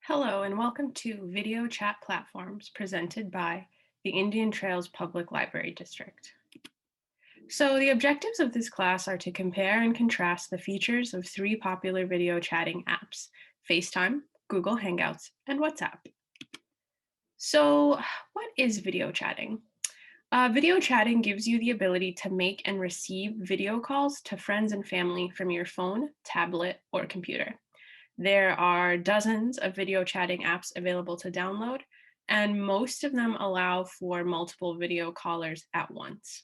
Hello and welcome to Video Chat Platforms presented by the Indian Trails Public Library District. So the objectives of this class are to compare and contrast the features of three popular video chatting apps: FaceTime, Google Hangouts, and WhatsApp. So what is video chatting? Video chatting gives you the ability to make and receive video calls to friends and family from your phone, tablet, or computer. There are dozens of video chatting apps available to download, and most of them allow for multiple video callers at once.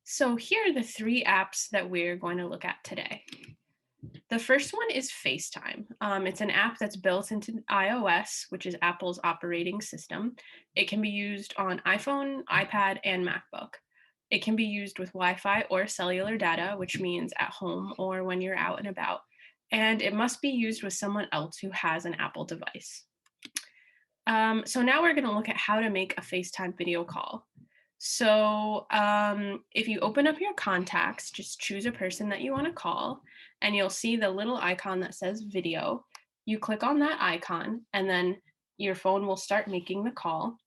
So here are the three apps that we're going to look at today. The first one is FaceTime. It's an app that's built into iOS, which is Apple's operating system. It can be used on iPhone, iPad, and MacBook. It can be used with Wi-Fi or cellular data, which means at home or when you're out and about. And it must be used with someone else who has an Apple device. So now we're going to look at how to make a FaceTime video call. So if you open up your contacts, just choose a person that you want to call, and you'll see the little icon that says video. You click on that icon, and then your phone will start making the call.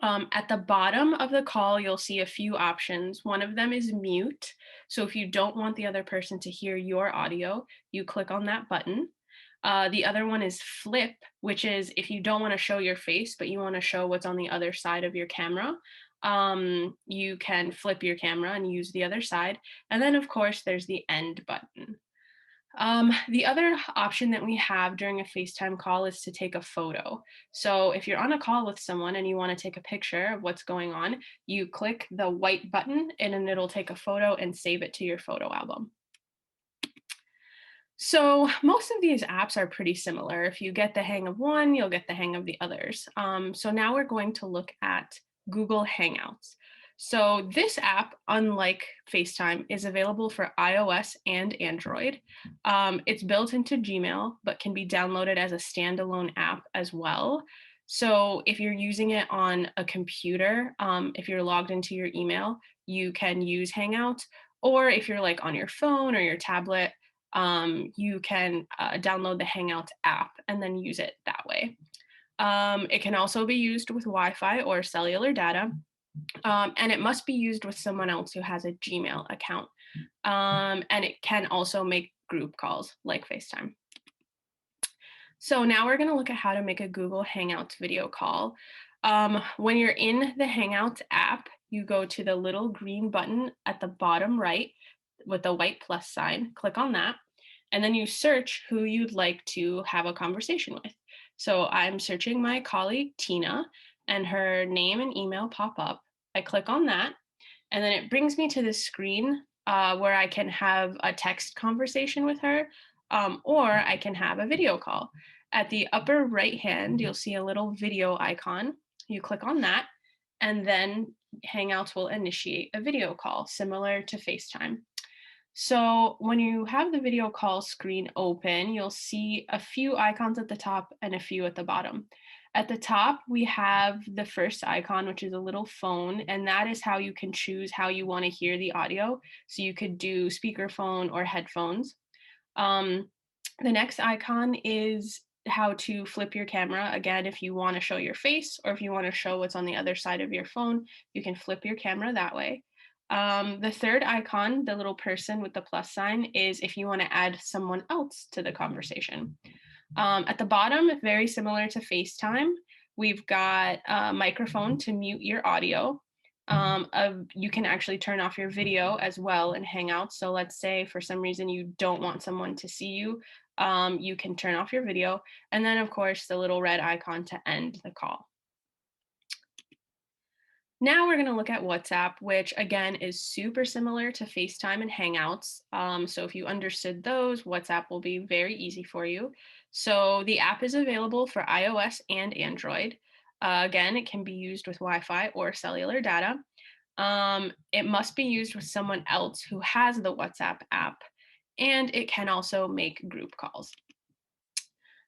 At the bottom of the call, you'll see a few options. One of them is mute. So if you don't want the other person to hear your audio, you click on that button. The other one is flip, which is if you don't want to show your face, but you want to show what's on the other side of your camera. You can flip your camera and use the other side. And then, of course, there's the end button. The other option that we have during a FaceTime call is to take a photo. So if you're on a call with someone and you want to take a picture of what's going on, you click the white button and then it'll take a photo and save it to your photo album. So most of these apps are pretty similar. If you get the hang of one, you'll get the hang of the others. So now we're going to look at Google Hangouts. So this app, unlike FaceTime, is available for iOS and Android. It's built into Gmail, but can be downloaded as a standalone app as well. So if you're using it on a computer, if you're logged into your email, you can use Hangouts. Or if you're like on your phone or your tablet, you can download the Hangouts app and then use it that way. It can also be used with Wi-Fi or cellular data, and it must be used with someone else who has a Gmail account. And it can also make group calls like FaceTime. So now we're going to look at how to make a Google Hangouts video call. When you're in the Hangouts app, you go to the little green button at the bottom right with the white plus sign, click on that, and then you search who you'd like to have a conversation with. So I'm searching my colleague, Tina, and her name and email pop up. I click on that, and then it brings me to this screen where I can have a text conversation with her, or I can have a video call. At the upper right hand, you'll see a little video icon. You click on that, and then Hangouts will initiate a video call similar to FaceTime. So when you have the video call screen open, you'll see a few icons at the top and a few at the bottom. At the top, we have the first icon, which is a little phone, and that is how you can choose how you want to hear the audio. So you could do speakerphone or headphones. The next icon is how to flip your camera. Again, if you want to show your face or if you want to show what's on the other side of your phone, you can flip your camera that way. The third icon, the little person with the plus sign, is if you want to add someone else to the conversation. At the bottom, very similar to FaceTime, we've got a microphone to mute your audio. You can actually turn off your video as well in Hangouts. So let's say for some reason you don't want someone to see you, you can turn off your video. And then, of course, the little red icon to end the call. Now we're going to look at WhatsApp, which again is super similar to FaceTime and Hangouts. So if you understood those, WhatsApp will be very easy for you. So the app is available for iOS and Android. Again, it can be used with Wi-Fi or cellular data. It must be used with someone else who has the WhatsApp app, and it can also make group calls.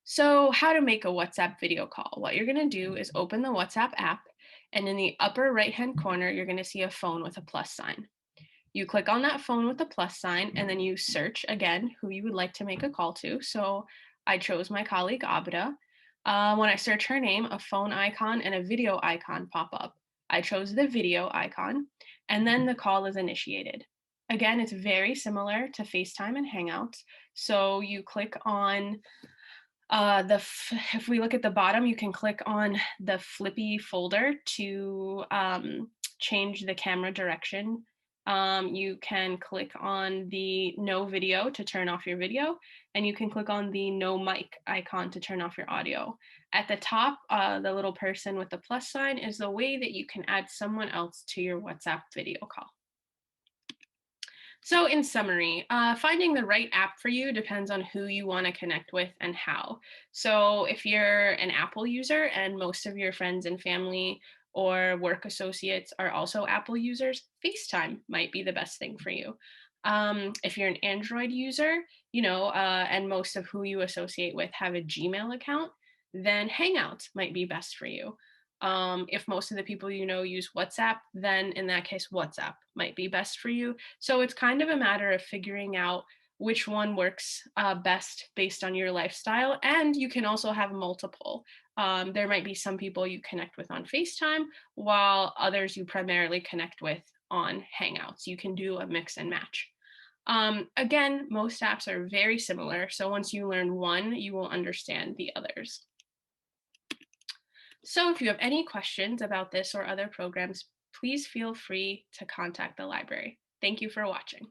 So how to make a WhatsApp video call? What you're going to do is open the WhatsApp app, and in the upper right-hand corner, you're going to see a phone with a plus sign. You click on that phone with the plus sign, and then you search again who you would like to make a call to. So I chose my colleague Abda. When I search her name, a phone icon and a video icon pop up. I chose the video icon, and then the call is initiated. Again, it's very similar to FaceTime and Hangouts. So you click on if we look at the bottom, you can click on the flippy folder to change the camera direction. You can click on the no video to turn off your video, and you can click on the no mic icon to turn off your audio. At the top, the little person with the plus sign is the way that you can add someone else to your WhatsApp video call. So, in summary, finding the right app for you depends on who you want to connect with and how. So, if you're an Apple user and most of your friends and family or work associates are also Apple users, FaceTime might be the best thing for you. If you're an Android user, and most of who you associate with have a Gmail account, then Hangouts might be best for you. If most of the people you know use WhatsApp, then in that case, WhatsApp might be best for you. So it's kind of a matter of figuring out which one works best based on your lifestyle. And you can also have multiple. There might be some people you connect with on FaceTime, while others you primarily connect with on Hangouts. You can do a mix and match. Again, most apps are very similar. So once you learn one, you will understand the others. So if you have any questions about this or other programs, please feel free to contact the library. Thank you for watching.